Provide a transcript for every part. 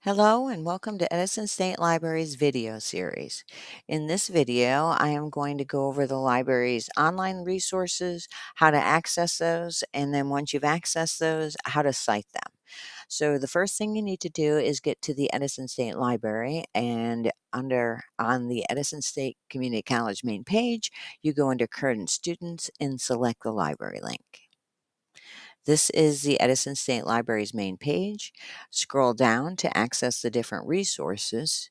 Hello and welcome to Edison State Library's video series. In this video, I am going to go over the library's online resources, how to access those, and then once you've accessed those, how to cite them. So the first thing you need to do is get to the Edison State Library, and on the Edison State Community College main page, you go under Current Students and select the library link. This is the Edison State Library's main page. Scroll down to access the different resources,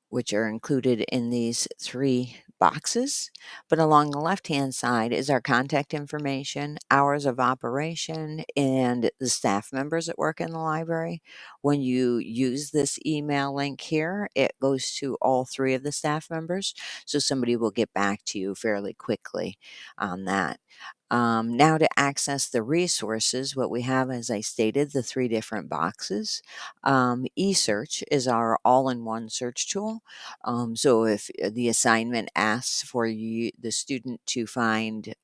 which are included in these three boxes. But along the left-hand side is our contact information, hours of operation, and the staff members that work in the library. When you use this email link here, it goes to all three of the staff members, so somebody will get back to you fairly quickly on that. Now to access the resources, what we have, as I stated, the three different boxes. eSearch is our all-in-one search tool. So if the assignment asks for you, the student, to find,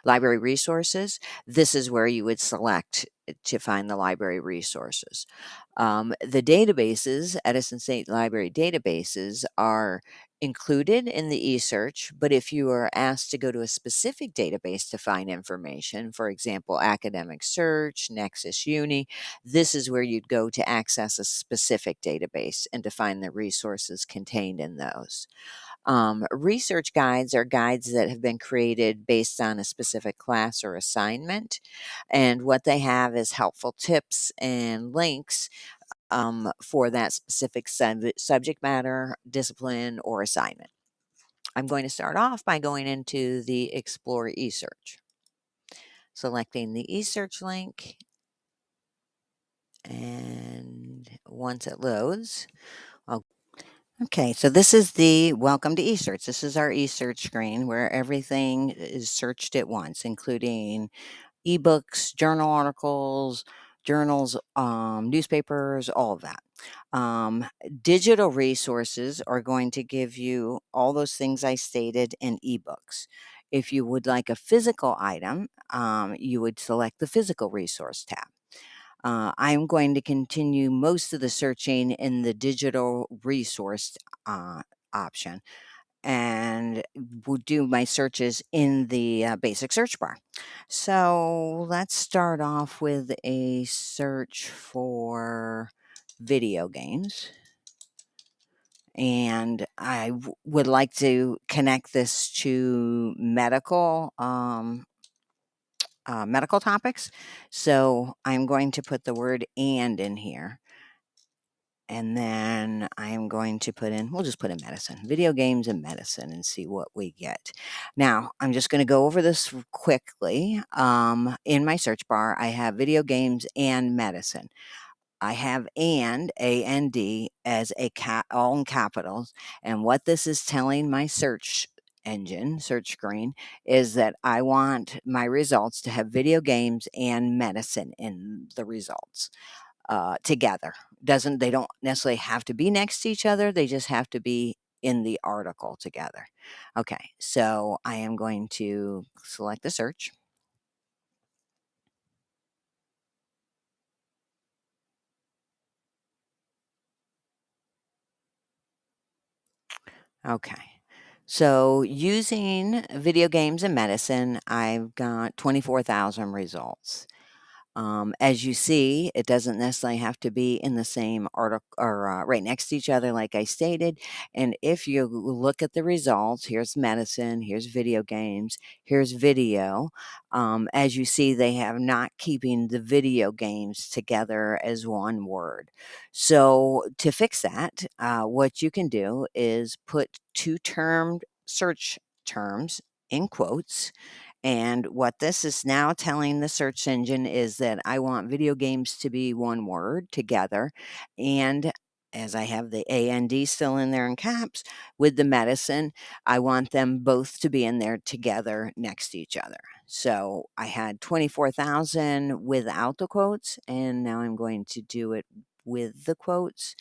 library resources, this is where you would select to find the library resources. The databases, Edison State Library databases, are included in the eSearch, but if you are asked to go to a specific database to find information, for example, Academic Search, Nexus Uni, this is where you'd go to access a specific database and to find the resources contained in those. Research guides are guides that have been created based on a specific class or assignment, and what they have is helpful tips and links for that specific subject matter, discipline, or assignment. I'm going to start off by going into the Explore eSearch, selecting the eSearch link, and once it loads, okay, so this is the Welcome to eSearch. This is our eSearch screen where everything is searched at once, including ebooks, journal articles, journals, newspapers, all of that. Digital resources are going to give you all those things I stated in ebooks. If you would like a physical item, you would select the Physical Resource tab. I'm going to continue most of the searching in the Digital Resource option, and will do my searches in the basic search bar. So let's start off with a search for video games. And I would like to connect this to medical topics. So I'm going to put the word "and" in here. And then I am going to we'll just put in medicine, video games and medicine, and see what we get. Now, I'm just going to go over this quickly. In my search bar, I have video games and medicine. I have A-N-D, as all in capitals. And what this is telling my search screen, is that I want my results to have video games and medicine in the results together. They don't necessarily have to be next to each other. They just have to be in the article together. Okay, so I am going to select the search. Okay. So using video games and medicine, I've got 24,000 results. As you see, it doesn't necessarily have to be in the same article or right next to each other, like I stated. And if you look at the results, here's medicine, here's video games, here's video. As you see, they have not keeping the video games together as one word. So to fix that, what you can do is put two termed search terms in quotes, and what this is now telling the search engine is that I want video games to be one word together. And as I have the AND still in there in caps with the medicine, I want them both to be in there together next to each other. So I had 24,000 without the quotes, and now I'm going to do it with the quotes.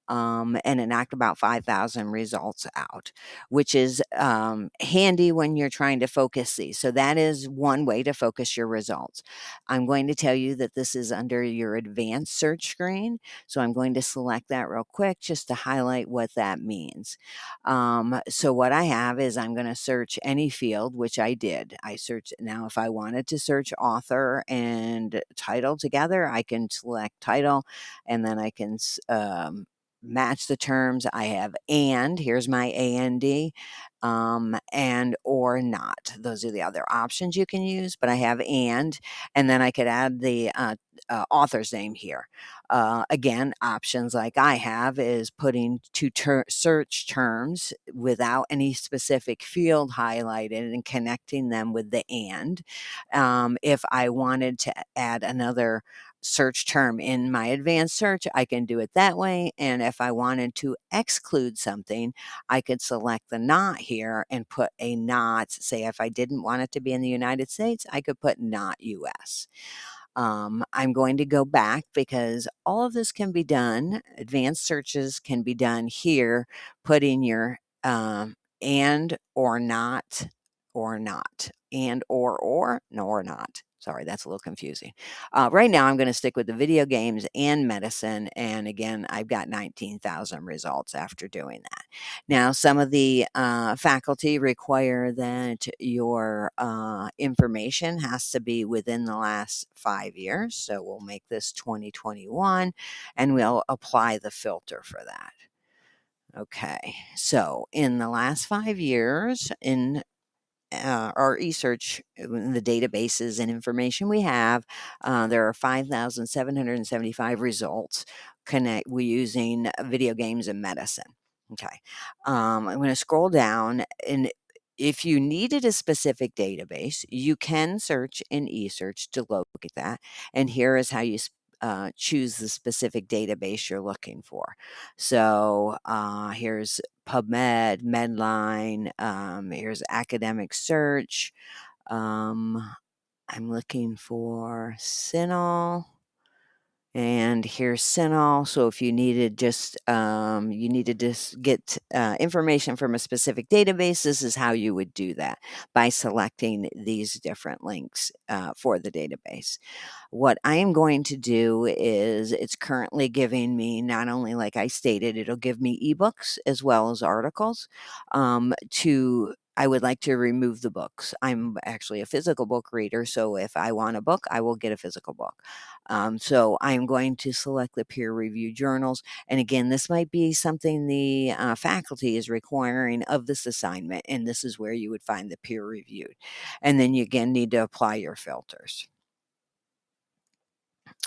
and it knocked about 5,000 results out, which is handy when you're trying to focus these. So that is one way to focus your results. I'm going to tell you that this is under your advanced search screen. So I'm going to select that real quick just to highlight what that means. So what I have is I'm going to search any field, which I did. I searched. Now, if I wanted to search author and title together, I can select title, and then I can match the terms. I have and, here's my AND, and or not. Those are the other options you can use, but I have and then I could add the author's name here. Again, options like I have is putting two search terms without any specific field highlighted and connecting them with the and. If I wanted to add another search term in my advanced search, I can do it that way. And if I wanted to exclude something, I could select the not here and put a not. Say if I didn't want it to be in the United States, I could put not US. I'm going to go back because all of this can be done. Advanced searches can be done here, putting your and or not, and or no or not. Sorry, that's a little confusing. Right now, I'm going to stick with the video games and medicine. And again, I've got 19,000 results after doing that. Now, some of the faculty require that your information has to be within the last 5 years. So we'll make this 2021 and we'll apply the filter for that. Okay, so in the last 5 years, in our eSearch, the databases and information we have, there are 5,775 results we using video games and medicine. Okay. I'm going to scroll down, and if you needed a specific database, you can search in eSearch to locate that. And here is how you choose the specific database you're looking for. So here's PubMed, Medline, here's academic search. I'm looking for Cinel. And here's Cinel. So if you needed just get information from a specific database, this is how you would do that, by selecting these different links for the database. What I am going to do is, it's currently giving me, not only like I stated, it'll give me ebooks as well as articles. I would like to remove the books. I'm actually a physical book reader, so if I want a book, I will get a physical book. So I'm going to select the peer review journals. And again, this might be something the faculty is requiring of this assignment, and this is where you would find the peer reviewed. And then you again need to apply your filters.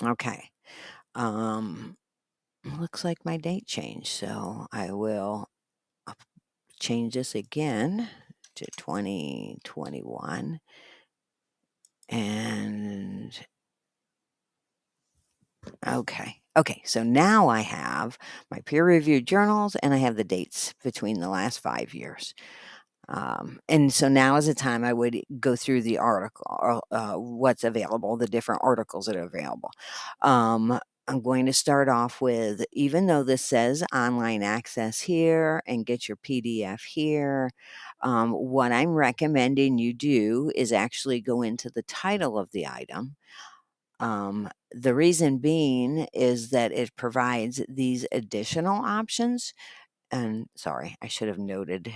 Okay. Looks like my date changed, so I will change this again to 2021. And okay. Okay, so now I have my peer-reviewed journals and I have the dates between the last 5 years. And so now is the time I would go through the article, or what's available, the different articles that are available. I'm going to start off with, even though this says online access here and get your PDF here, what I'm recommending you do is actually go into the title of the item. The reason being is that it provides these additional options. And sorry, I should have noted,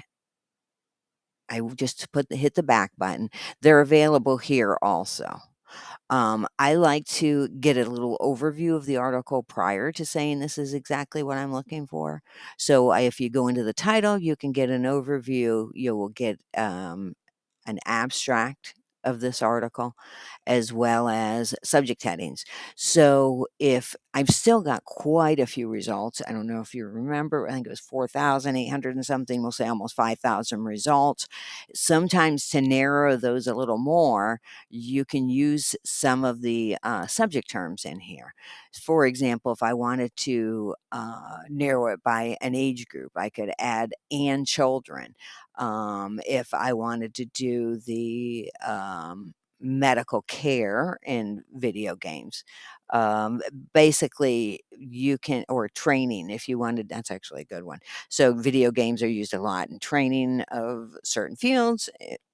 I just hit the back button. They're available here also. I like to get a little overview of the article prior to saying this is exactly what I'm looking for. So if you go into the title, you can get an overview. You will get an abstract of this article, as well as subject headings. So if I've still got quite a few results, I don't know if you remember, I think it was 4,800 and something, we'll say almost 5,000 results. Sometimes to narrow those a little more, you can use some of the subject terms in here. For example, if I wanted to narrow it by an age group, I could add and children. If I wanted to do the medical care in video games. Um, Basically, you can, or training if you wanted, that's actually a good one. So, video games are used a lot in training of certain fields.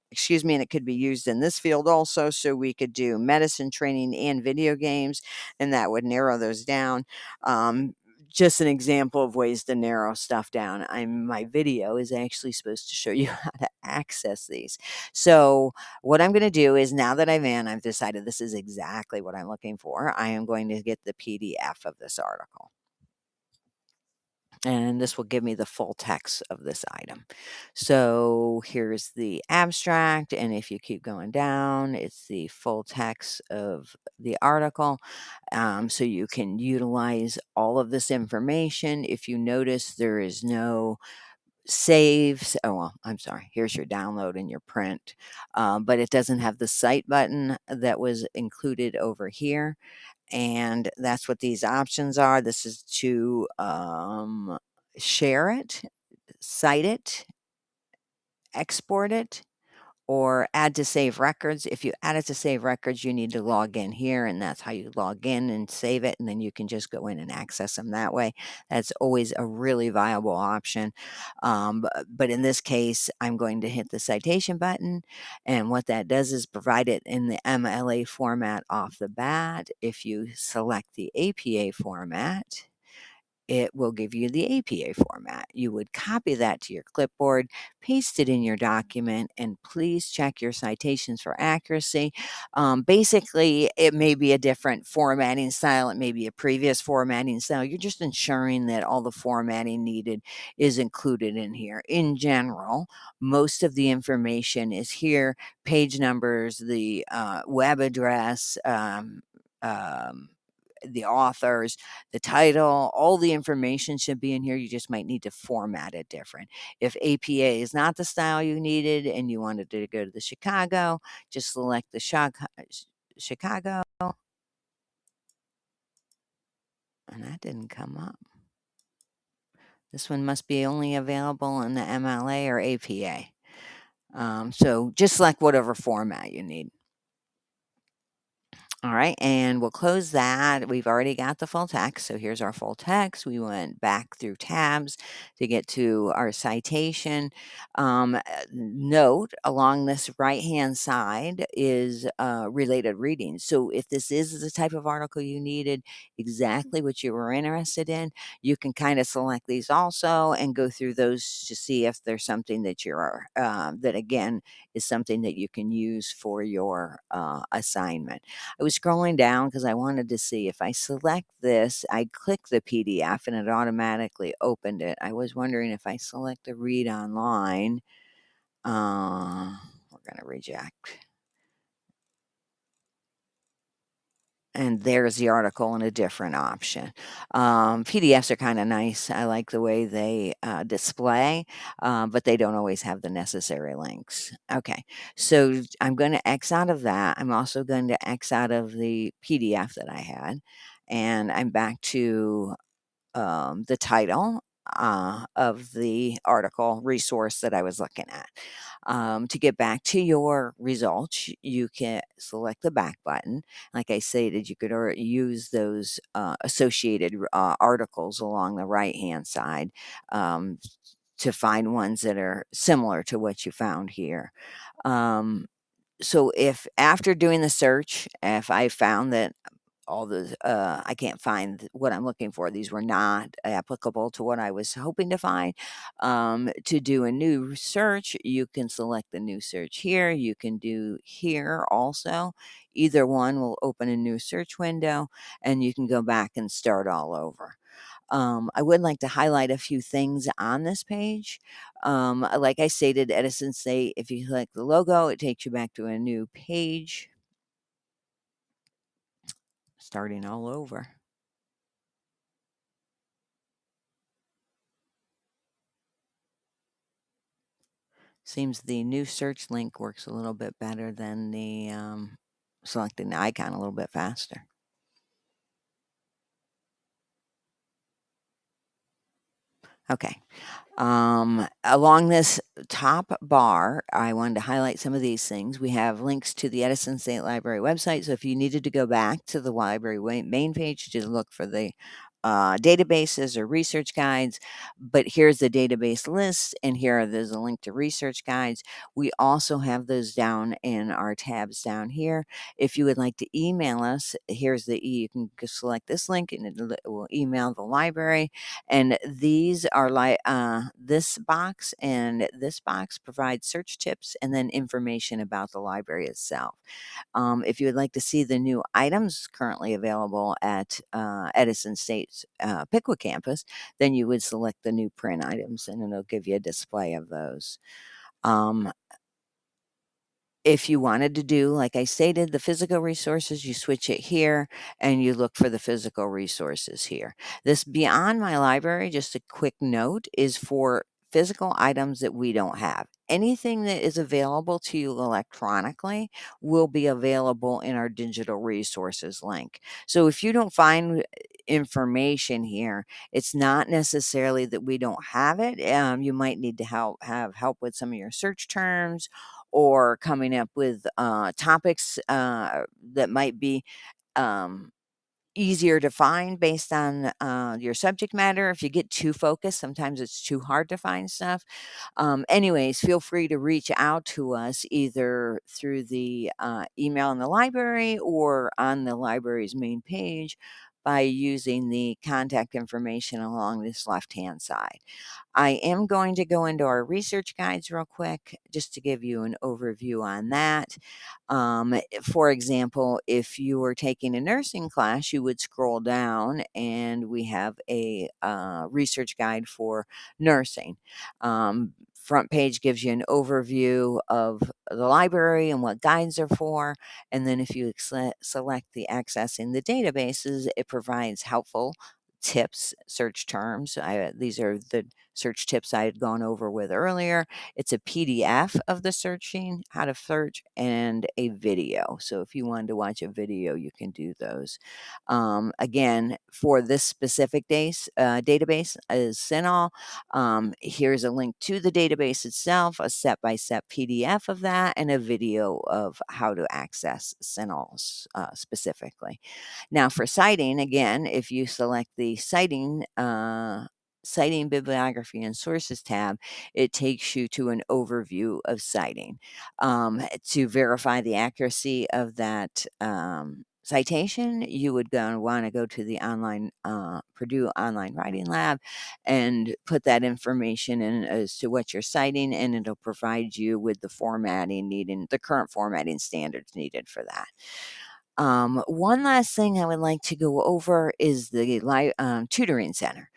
Excuse me, and it could be used in this field also. So, we could do medicine training and video games, and that would narrow those down. Um, just an example of ways to narrow stuff down. My video is actually supposed to show you how to access these. So, what I'm going to do is now that I've decided this is exactly what I'm looking for. I am going to get the PDF of this article. And this will give me the full text of this item. So here's the abstract. And if you keep going down, it's the full text of the article. So you can utilize all of this information. If you notice, there is no saves. Oh, well, I'm sorry. Here's your download and your print. But it doesn't have the cite button that was included over here. And that's what these options are. This is to share it, cite it, export it, or add to save records. If you add it to save records, you need to log in here, and that's how you log in and save it, and then you can just go in and access them that way. That's always a really viable option. But in this case, I'm going to hit the citation button, and what that does is provide it in the MLA format off the bat. If you select the APA format, it will give you the APA format. You would copy that to your clipboard, paste it in your document, and please check your citations for accuracy. Basically, it may be a different formatting style, it may be a previous formatting style. You're just ensuring that all the formatting needed is included in here. In general, most of the information is here, page numbers, the web address. The authors, the title, all the information should be in here. You just might need to format it different. If APA is not the style you needed and you wanted to go to the Chicago, just select the Chicago, and that didn't come up. This one must be only available in the MLA or APA. So just select whatever format you need. All right, and we'll close that. We've already got the full text. So here's our full text. We went back through tabs to get to our citation. Note along this right hand side is related readings. So if this is the type of article you needed, exactly what you were interested in, you can kind of select these also and go through those to see if there's something that that again is something that you can use for your assignment. I was scrolling down because I wanted to see if I select this, I click the PDF and it automatically opened it. I was wondering if I select the read online, we're going to reject. And there's the article in a different option. PDFs are kind of nice. I like the way they display, but they don't always have the necessary links. Okay, so I'm going to X out of that. I'm also going to X out of the PDF that I had, and I'm back to the title of the article resource that I was looking at. To get back to your results, you can select the back button. Like I stated, you could use those associated articles along the right hand side to find ones that are similar to what you found here. So if after doing the search, if I found that all the I can't find what I'm looking for. These were not applicable to what I was hoping to find. To do a new search, you can select the new search here. You can do here also. Either one will open a new search window and you can go back and start all over. I would like to highlight a few things on this page. Like I stated, Edison say if you click the logo, it takes you back to a new page, starting all over. Seems the new search link works a little bit better than the selecting the icon a little bit faster. Okay. Along this top bar, I wanted to highlight some of these things. We have links to the Edison State Library website. So if you needed to go back to the library main page to look for the databases or research guides, but here's the database list, and there's a link to research guides. We also have those down in our tabs down here. If you would like to email us, here's you can just select this link and it will email the library. And these are like this box provides search tips and then information about the library itself. If you would like to see the new items currently available at Edison State's Pickwick campus, then you would select the new print items and it'll give you a display of those. Um, if you wanted to do, like I stated, the physical resources, you switch it here and you look for the physical resources here. This Beyond My Library, just a quick note, is for physical items that we don't have. Anything that is available to you electronically will be available in our digital resources link. So if you don't find information here, it's not necessarily that we don't have it. You might need to have help with some of your search terms or coming up with topics that might be um, easier to find based on your subject matter. If you get too focused, sometimes it's too hard to find stuff. Anyways, feel free to reach out to us either through the email in the library or on the library's main page by using the contact information along this left hand side. I am going to go into our research guides real quick just to give you an overview on that. For example, if you were taking a nursing class, you would scroll down and we have a research guide for nursing. Front page gives you an overview of the library and what guides are for. And then if you select the accessing the databases, it provides helpful tips, search terms. These are the search tips I had gone over with earlier. It's a PDF of the searching, how to search, and a video. So if you wanted to watch a video, you can do those. Again, for this specific database is CINAHL. Here's a link to the database itself, a step-by-step PDF of that, and a video of how to access CINAHL specifically. Now for citing, again, if you select the citing bibliography and sources tab, it takes you to an overview of citing. To verify the accuracy of that citation, you would want to go to the Purdue Online Writing Lab and put that information in as to what you're citing, and it'll provide you with the formatting needed, the current formatting standards needed for that. One last thing I would like to go over is the tutoring center.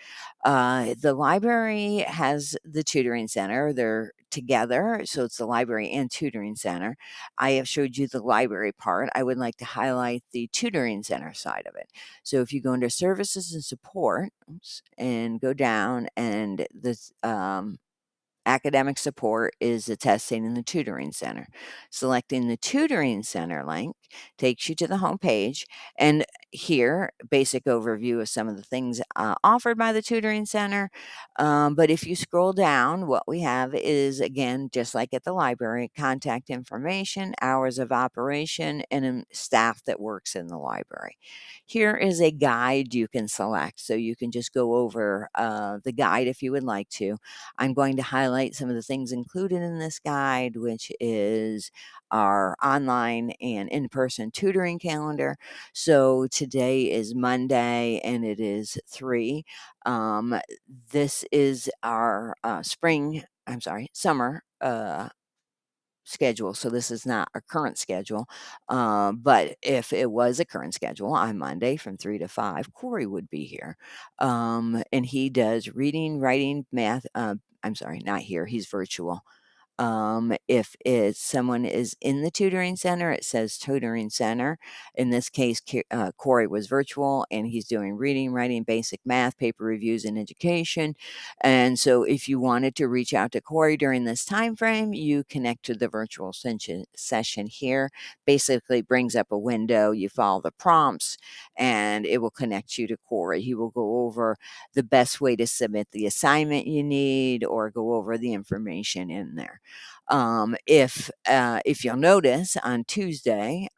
The library has the tutoring center. They're together, so it's the library and tutoring center. I have showed you the library part. I would like to highlight the tutoring center side of it. So if you go into services and support, and go down, and this academic support is the testing and the tutoring center. Selecting the tutoring center link takes you to the home page, and here, basic overview of some of the things offered by the tutoring center. But if you scroll down, what we have is, again, just like at the library, contact information, hours of operation, and staff that works in the library. Here is a guide you can select, so you can just go over the guide if you would like to. I'm going to highlight some of the things included in this guide, which is our online and in-person tutoring calendar. So today is Monday and it is 3. Um, this is our summer schedule. So this is not a current schedule. But if it was a current schedule on Monday from 3 to 5, Corey would be here. And he does reading, writing, math. I'm sorry, not here. He's virtual. If it's someone is in the tutoring center, it says tutoring center. In this case, Corey was virtual and he's doing reading, writing, basic math, paper reviews, and education. And so if you wanted to reach out to Corey during this time frame, you connect to the virtual session here. Basically brings up a window, you follow the prompts, and it will connect you to Corey. He will go over the best way to submit the assignment you need or go over the information in there. If you'll notice on Tuesday,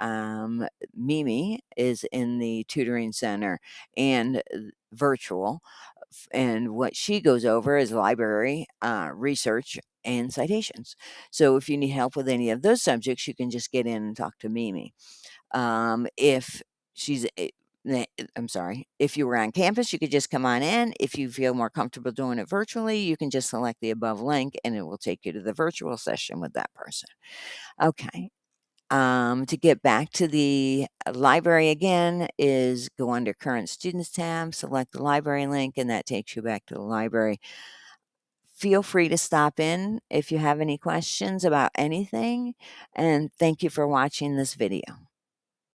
Mimi is in the tutoring center and virtual, and what she goes over is library research and citations. So if you need help with any of those subjects, you can just get in and talk to Mimi. If she's I'm sorry. If you were on campus, you could just come on in. If you feel more comfortable doing it virtually, you can just select the above link and it will take you to the virtual session with that person. Okay. To get back to the library again is go under current students tab, select the library link, and that takes you back to the library. Feel free to stop in if you have any questions about anything. And thank you for watching this video.